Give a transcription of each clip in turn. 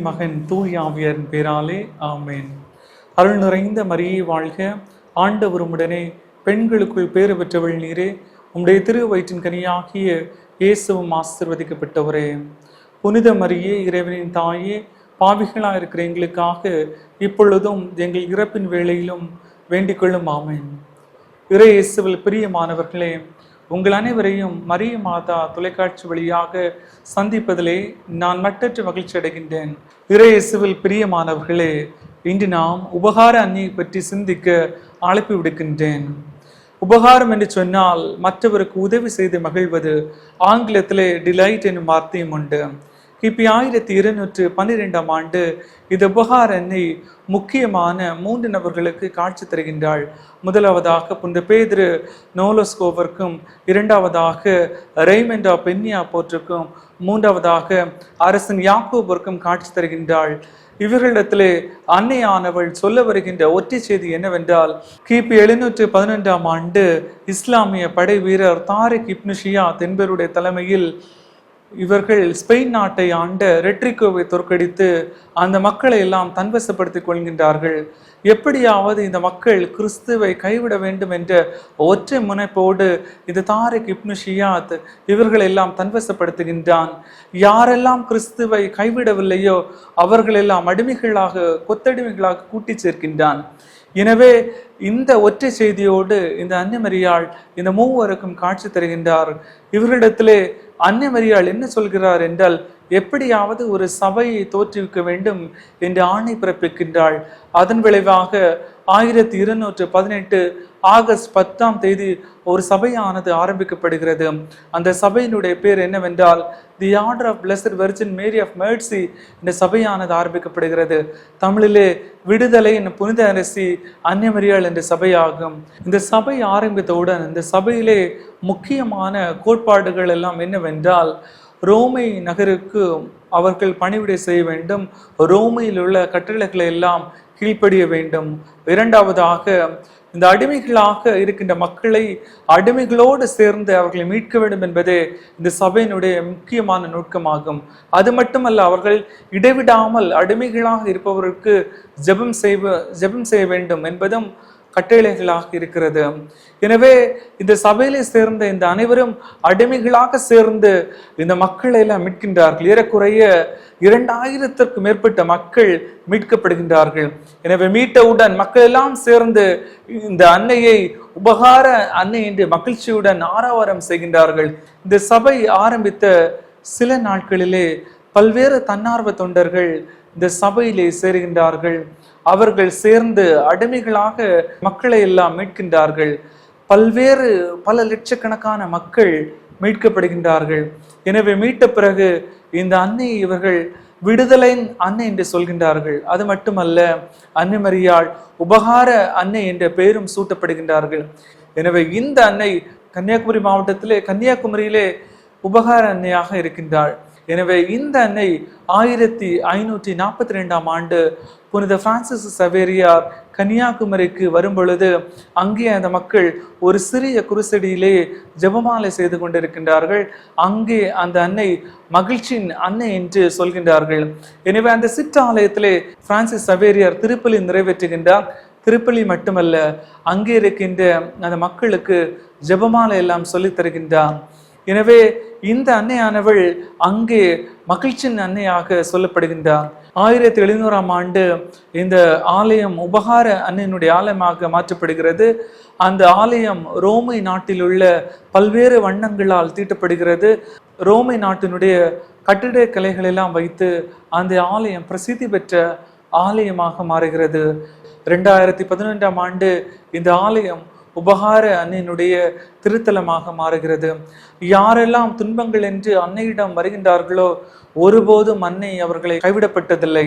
மகன் தூய் ஆவியரின் பேராலே ஆமேன். அருள் நிறைந்த மரியே வாழ்க, ஆண்டவர் உம்முடனே, பெண்களுக்குள் பேறு பெற்றவள் நீரே, உம்முடைய திரு வயிற்றின் கனியாகிய இயேசுவும் ஆசீர்வதிக்கப்பட்டவரே. புனித மரியே, இறைவனின் தாயே, பாவிகளாக இருக்கிற எங்களுக்காக இப்பொழுதும் எங்கள் இறப்பின் வேளையிலும் வேண்டிக் கொள்ளும் ஆமேன். இறை இயேசுவில் பிரியமானவர்களே, உங்கள் அனைவரையும் மரிய மாதா தொலைக்காட்சி வழியாக சந்திப்பதிலே நான் மட்டற்ற மகிழ்ச்சி அடைகின்றேன். இறை இயேசுவில் பிரியமானவர்களே, இன்று நாம் உபகார அன்னையை பற்றி சிந்திக்க அழைப்பு விடுக்கின்றேன். உபகாரம் என்று சொன்னால் மற்றவருக்கு உதவி செய்து மகிழ்வது. ஆங்கிலத்திலே டிலைட் என்னும் வார்த்தையும் உண்டு. கிபி 1212 ஆண்டு இது உபகார அன்னை முக்கியமான 3 நபர்களுக்கு காட்சி தருகின்றாள். முதலாவதாக புனித பேதுரு நோலோஸ்கோவிற்கும், இரண்டாவதாக ரெய்மண்டா பென்னியா போற்றுக்கும், மூன்றாவதாக அரசன் யாக்கோபிற்கும் காட்சி தருகின்றாள். இவர்களிடத்திலே அன்னையானவள் சொல்ல வருகின்ற ஒற்றை செய்தி என்னவென்றால், கிபி 711 ஆண்டு இஸ்லாமிய படை வீரர் தாரிக் இப்னு ஷியாத் என்பவருடைய தலைமையில் இவர்கள் ஸ்பெயின் நாட்டை ஆண்ட ரெட்ரிகோவை தோற்கடித்து அந்த மக்களை எல்லாம் தன்வசப்படுத்திக் கொள்கின்றார்கள். எப்படியாவது இந்த மக்கள் கிறிஸ்துவை கைவிட வேண்டும் என்ற ஒற்றை முனைப்போடு இந்த தாரிக் இப்னு ஷியாத் இவர்கள் எல்லாம் தன்வசப்படுத்துகின்றான். யாரெல்லாம் கிறிஸ்துவை கைவிடவில்லையோ அவர்களெல்லாம் அடிமைகளாக, கொத்தடிமைகளாக கூட்டி சேர்க்கின்றான். எனவே இந்த ஒற்றை செய்தியோடு இந்த அன்னை மரியாள் இந்த மூவருக்கும் காட்சி தருகின்றார். இவர்களிடத்திலே அன்னை மரியாள் என்ன சொல்கிறார் என்றால், எப்படியாவது ஒரு சபையை தோற்றுவிக்க வேண்டும் என்று ஆணை பிறப்பிக்கின்றாள். அதன் விளைவாக 1218 ஆகஸ்ட் 10 ஒரு சபையானது ஆரம்பிக்கப்படுகிறது. அந்த சபையினுடைய பேர் என்னவென்றால் the order of blessed virgin Mary of mercy என்ற சபையானது ஆரம்பிக்கப்படுகிறது. தமிழிலே விடுதலை என்ற புனித அரசி அன்னை மரியாள் என்ற சபையாகும். இந்த சபை ஆரம்பித்தவுடன் இந்த சபையிலே முக்கியமான கோட்பாடுகள் எல்லாம் என்னவென்றால், ரோமை நகருக்கு அவர்கள் பணிவிடை செய்ய வேண்டும், ரோமையில் உள்ள கட்டளைகளை எல்லாம் கீழ்ப்படிய வேண்டும். இரண்டாவதாக இந்த அடிமைகளாக இருக்கின்ற மக்களை அடிமைகளோடு சேர்ந்து அவர்களை மீட்க வேண்டும் என்பதே இந்த சபையினுடைய முக்கியமான நோக்கமாகும். அது மட்டுமல்ல, அவர்கள் இடைவிடாமல் அடிமைகளாக இருப்பவருக்கு ஜெபம் செய்ய வேண்டும் என்பதும் கட்டளைகளாக இருக்கிறது. எனவே இந்த சபையிலே சேர்ந்த இந்த அனைவரும் அடிமைகளாக சேர்ந்து இந்த மக்களை எல்லாம் மீட்கின்றார்கள். ஏறக்குறைய 2000க்கும் மேற்பட்ட மக்கள் மீட்கப்படுகின்றார்கள். எனவே மீட்டவுடன் மக்கள் எல்லாம் சேர்ந்து இந்த அன்னையை உபகார அன்னை என்று மகிழ்ச்சியுடன் ஆரவாரம் செய்கின்றார்கள். இந்த சபை ஆரம்பித்த சில நாட்களிலே பல்வேறு தன்னார்வ தொண்டர்கள் இந்த சபையிலே சேருகின்றார்கள். அவர்கள் சேர்ந்து அடிமைகளாக மக்களை எல்லாம் மீட்கின்றார்கள். பல லட்சக்கணக்கான மக்கள் மீட்கப்படுகின்றார்கள். எனவே மீட்ட பிறகு இந்த அன்னை இவர்கள் விடுதலையின் அன்னை என்று சொல்கின்றார்கள். அது மட்டுமல்ல, அன்னை மரியாள் உபகார அன்னை என்ற பெயரும் சூட்டப்படுகின்றார்கள். எனவே இந்த அன்னை கன்னியாகுமரி மாவட்டத்திலே, கன்னியாகுமரியிலே உபகார அன்னையாக இருக்கின்றாள். எனவே இந்த அன்னை 1542 ஆண்டு புனித பிரான்சிஸ் சவேரியார் கன்னியாகுமரிக்கு வரும் பொழுது அங்கே அந்த மக்கள் ஒரு சிறிய குருசடியிலே ஜெபமாலை செய்து கொண்டிருக்கின்றார்கள். அங்கே அந்த அன்னை மகிழ்ச்சியின் அன்னை என்று சொல்கின்றார்கள். எனவே அந்த சிற்றாலயத்திலே பிரான்சிஸ் சவேரியார் திருப்பலி நிறைவேற்றுகின்றார். திருப்பலி மட்டுமல்ல, அங்கே இருக்கின்ற அந்த மக்களுக்கு ஜெபமாலை எல்லாம் சொல்லித் தருகின்றார். எனவே இந்த அன்னையானவள் அங்கே மகிழ்ச்சியின் அன்னையாக சொல்லப்படுகின்றார். 1700 ஆண்டு இந்த ஆலயம் உபகார அன்னையினுடைய ஆலயமாக மாற்றப்படுகிறது. அந்த ஆலயம் ரோமை நாட்டில் உள்ள பல்வேறு வண்ணங்களால் தீட்டப்படுகிறது. ரோமை நாட்டினுடைய கட்டிடக்கலைகள் எல்லாம் வைத்து அந்த ஆலயம் பிரசித்தி பெற்ற ஆலயமாக மாறுகிறது. 2011 ஆண்டு இந்த ஆலயம் உபகார அன்னையினுடைய திருத்தலமாக மாறுகிறது. யாரெல்லாம் துன்பங்கள் என்று அன்னையிடம் வருகின்றார்களோ ஒருபோதும் அன்னை அவர்களை கைவிடப்பட்டதில்லை.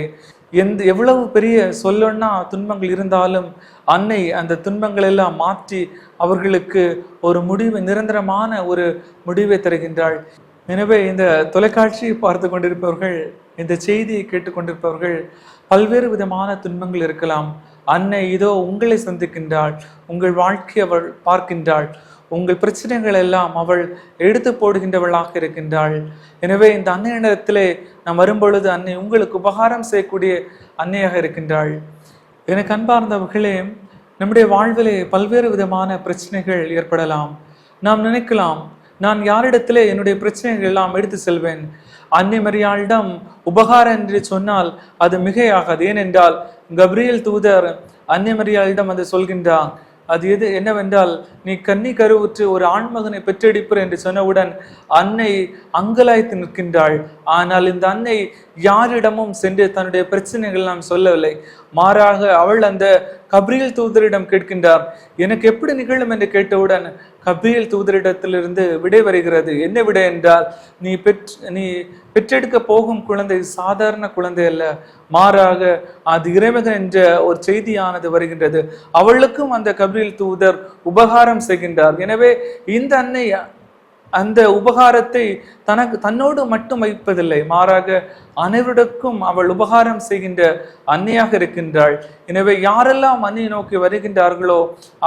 எவ்வளவு பெரிய சொல்லொன்னா துன்பங்கள் இருந்தாலும் அன்னை அந்த துன்பங்கள் எல்லாம் மாற்றி அவர்களுக்கு ஒரு முடிவை, நிரந்தரமான ஒரு முடிவை தருகின்றாள். எனவே இந்த தொலைக்காட்சியை பார்த்து கொண்டிருப்பவர்கள், இந்த செய்தியை கேட்டுக்கொண்டிருப்பவர்கள், பல்வேறு விதமான துன்பங்கள் இருக்கலாம். அன்னை இதோ உங்களை சந்திக்கின்றாள், உங்கள் வாழ்க்கையை அவள் பார்க்கின்றாள். உங்கள் பிரச்சனைகள் எல்லாம் அவள் எடுத்து போடுகின்றவளாக இருக்கின்றாள். எனவே இந்த அன்னையிடத்திலே நாம் வரும்பொழுது அன்னை உங்களுக்கு உபகாரம் செய்யக்கூடிய அன்னையாக இருக்கின்றாள். எனக்கு அன்பார்ந்தவர்களே, நம்முடைய வாழ்விலே பல்வேறு விதமான பிரச்சனைகள் ஏற்படலாம். நாம் நினைக்கலாம், நான் யாரிடத்திலே என்னுடைய பிரச்சனைகள் எல்லாம் எடுத்து செல்வேன்? அன்னை மரியாளிடம் உபகாரம் என்று சொன்னால் அது மிகையாகாது. ஏனென்றால் கப்ரியேல் தூதர் அன்னை மரியாளிடம் அதை சொல்கின்றார். அது என்னவென்றால், நீ கன்னி கருவுற்று ஒரு ஆண்மகனை பெற்றெடுப்பர் என்று சொன்னவுடன் அன்னை அங்கலாய்த்து நிற்கின்றாள். ஆனால் இந்த அன்னை யாரிடமும் சென்று தன்னுடைய பிரச்சனைகள் நாம் சொல்லவில்லை. மாறாக அவள் அந்த கப்ரியேல் தூதரிடம் கேட்கின்றார். எனக்கு எப்படி நிகழும் என்று கேட்டவுடன் கப்ரியேல் தூதரிடத்திலிருந்து விடை வருகிறது. என்ன விடை என்றால், நீ பெற்றெடுக்க போகும் குழந்தை சாதாரண குழந்தை அல்ல, மாறாக அது இறைமகன் என்ற ஒரு செய்தியானது வருகின்றது. அவளுக்கும் அந்த கப்ரியேல் தூதர் உபகாரம் செய்கின்றார். எனவே இந்த அன்னை அந்த உபகாரத்தை தன்னோடு மட்டும் வைப்பதில்லை, மாறாக அனைவருக்கும் அவள் உபகாரம் செய்கின்ற அன்னையாக இருக்கின்றாள். எனவே யாரெல்லாம் அன்னையை நோக்கி வருகின்றார்களோ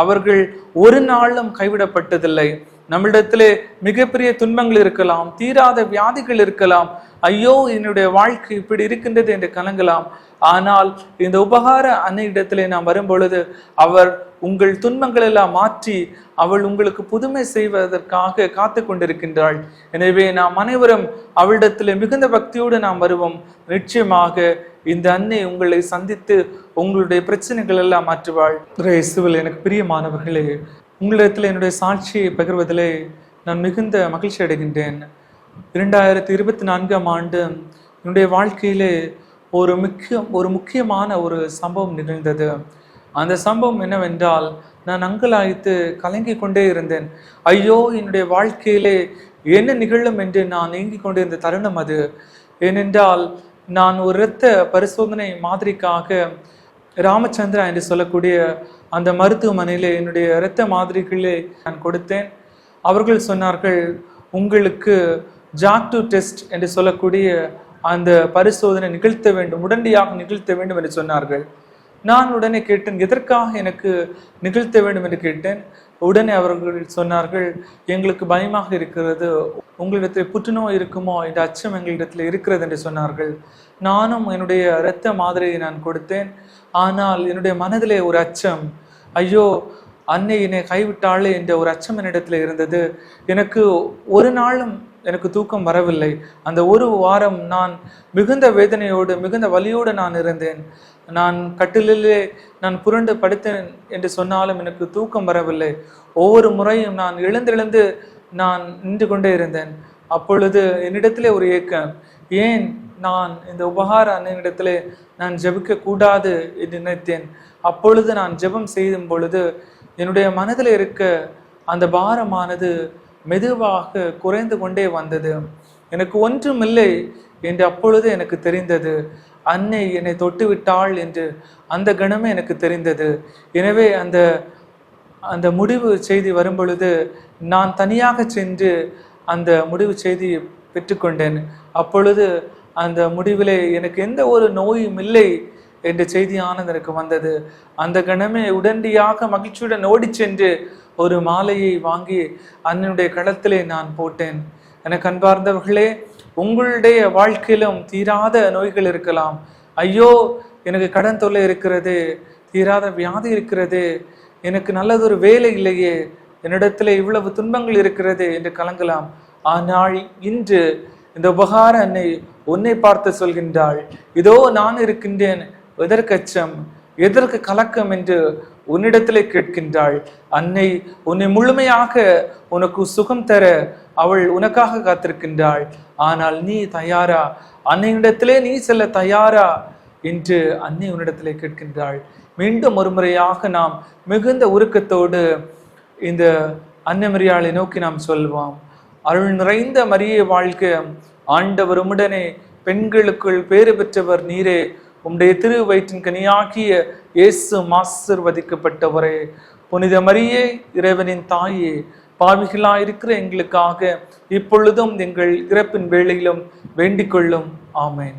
அவர்கள் ஒரு நாளும் கைவிடப்பட்டதில்லை. நம்மிடத்திலே மிகப்பெரிய துன்பங்கள் இருக்கலாம், தீராத வியாதிகள் இருக்கலாம், ஐயோ என்னுடைய வாழ்க்கை இப்படி இருக்கின்றது என்று கலங்கலாம். ஆனால் இந்த உபகார அன்னையிடத்திலே நாம் வரும்பொழுது அவர் உங்கள் துன்பங்கள் எல்லாம் மாற்றி அவள் உங்களுக்கு புதுமை செய்வதற்காக காத்து கொண்டிருக்கின்றாள். எனவே நாம் அனைவரும் அவளிடத்திலே மிகுந்த பக்தியோடு நாம் வருவோம். நிச்சயமாக இந்த அன்னை உங்களை சந்தித்து உங்களுடைய பிரச்சனைகள் எல்லாம் மாற்றுவாள். இயேசுவில் எனக்கு பிரியமானவர்களே, உங்களிடத்தில் என்னுடைய சாட்சியை பகிர்வதிலே நான் மிகுந்த மகிழ்ச்சி அடைகின்றேன். 2024ஆம் ஆண்டு என்னுடைய வாழ்க்கையிலே ஒரு முக்கியமான ஒரு சம்பவம் நிகழ்ந்தது. அந்த சம்பவம் என்னவென்றால், நான் அங்கலாய்த்து கலங்கி கொண்டே இருந்தேன். ஐயோ என்னுடைய வாழ்க்கையிலே என்ன நிகழும் என்று நான் ஏங்கிக் கொண்டிருந்த தருணம் அது. ஏனென்றால் நான் ஒரு இரத்த பரிசோதனை மாதிரிக்காக ராமச்சந்திரா என்று சொல்லக்கூடிய அந்த மருத்துவமனையிலே என்னுடைய இரத்த மாதிரிகளே நான் கொடுத்தேன். அவர்கள் சொன்னார்கள், உங்களுக்கு ஜாக்டு டெஸ்ட் என்று சொல்லக்கூடிய அந்த பரிசோதனை நிகழ்த்த வேண்டும், உடனடியாக நிகழ்த்த வேண்டும் என்று சொன்னார்கள். நான் உடனே கேட்டேன், எதற்காக எனக்கு நிகழ்த்த வேண்டும் என்று கேட்டேன். உடனே அவர்கள் சொன்னார்கள், எங்களுக்கு பயமாக இருக்கிறது, உங்களிடத்தில் புற்றுநோய் இருக்குமோ என்ற அச்சம் எங்களிடத்தில் இருக்கிறது என்று சொன்னார்கள். நானும் என்னுடைய இரத்த மாதிரியை நான் கொடுத்தேன். ஆனால் என்னுடைய மனதிலே ஒரு அச்சம், ஐயோ அன்னை என்னை கைவிட்டாளே என்ற ஒரு அச்சம் என்னிடத்தில் இருந்தது. எனக்கு ஒரு நாளும் எனக்கு தூக்கம் வரவில்லை. அந்த ஒரு வாரம் நான் மிகுந்த வேதனையோடு மிகுந்த வலியோடு நான் இருந்தேன். நான் கட்டிலே நான் புரண்டு படுத்தேன் என்று சொன்னாலும் எனக்கு தூக்கம் வரவில்லை. ஒவ்வொரு முறையும் நான் எழுந்து நான் நின்று கொண்டே இருந்தேன். அப்பொழுது என்னிடத்திலே ஒரு ஏக்கம், ஏன் நான் இந்த உபகார அன்னையிடத்திலே நான் ஜெபிக்க கூடாது என்று நினைத்தேன். அப்பொழுது நான் ஜெபம் செய்யும் பொழுது என்னுடைய மனதில் இருக்க அந்த பாரமானது மெதுவாக குறைந்து கொண்டே வந்தது. எனக்கு ஒன்றுமில்லை என்று அப்பொழுது எனக்கு தெரிந்தது. அன்னை என்னை தொட்டு விட்டாள் என்று அந்த கணமே எனக்கு தெரிந்தது. எனவே அந்த முடிவு செய்தி வரும் பொழுது நான் தனியாக சென்று அந்த முடிவு செய்தியை பெற்றுக்கொண்டேன். அப்பொழுது அந்த முடிவிலே எனக்கு எந்த ஒரு நோயும் இல்லை என்ற செய்தியானது எனக்கு வந்தது. அந்த கணமே உடனடியாக மகிழ்ச்சியுடன் ஓடி சென்று ஒரு மாலையை வாங்கி அன்னையுடைய களத்திலே நான் போட்டேன். எனக்கு அன்பார்ந்தவர்களே, உங்களுடைய வாழ்க்கையிலும் தீராத நோய்கள் இருக்கலாம். ஐயோ எனக்கு கடன் தொல்லை இருக்கிறது, தீராத வியாதி இருக்கிறது, எனக்கு நல்லதொரு வேலை இல்லையே, என்னிடத்துல இவ்வளவு துன்பங்கள் இருக்கிறது என்று கலங்கலாம். ஆனால் இன்று இந்த உபகார அன்னை உன்னை பார்த்து சொல்கின்றாள், இதோ நான் இருக்கின்றேன், எதற்கு அச்சம், எதற்கு கலக்கம் என்று உன்னிடத்திலே கேட்கின்றாள். அன்னை உன்னை முழுமையாக உனக்கு சுகம் தர அவள் உனக்காக காத்திருக்கின்றாள். ஆனால் நீ தயாரா, அன்னையிடத்திலே நீ செல்ல தயாரா என்று அன்னை உன்னிடத்திலே கேட்கின்றாள். மீண்டும் ஒரு முறையாக நாம் மிகுந்த உருக்கத்தோடு இந்த அன்னை மரியாளை நோக்கி நாம் சொல்வோம். அருள் நிறைந்த மரியே வாழ்க, ஆண்டவர் உம்முடனே, பெண்களுக்குள் பேறு பெற்றவர் நீரே, உம்முடைய திரு வயிற்றின் கனியாகிய இயேசு ஆசீர்வதிக்கப்பட்டவரே. புனித மரியே, இறைவனின் தாயே, பாவிகளாயிருக்கிற எங்களுக்காக இப்பொழுதும் எங்கள் இறப்பின் வேளையிலும் வேண்டிக் கொள்ளும். ஆமென்.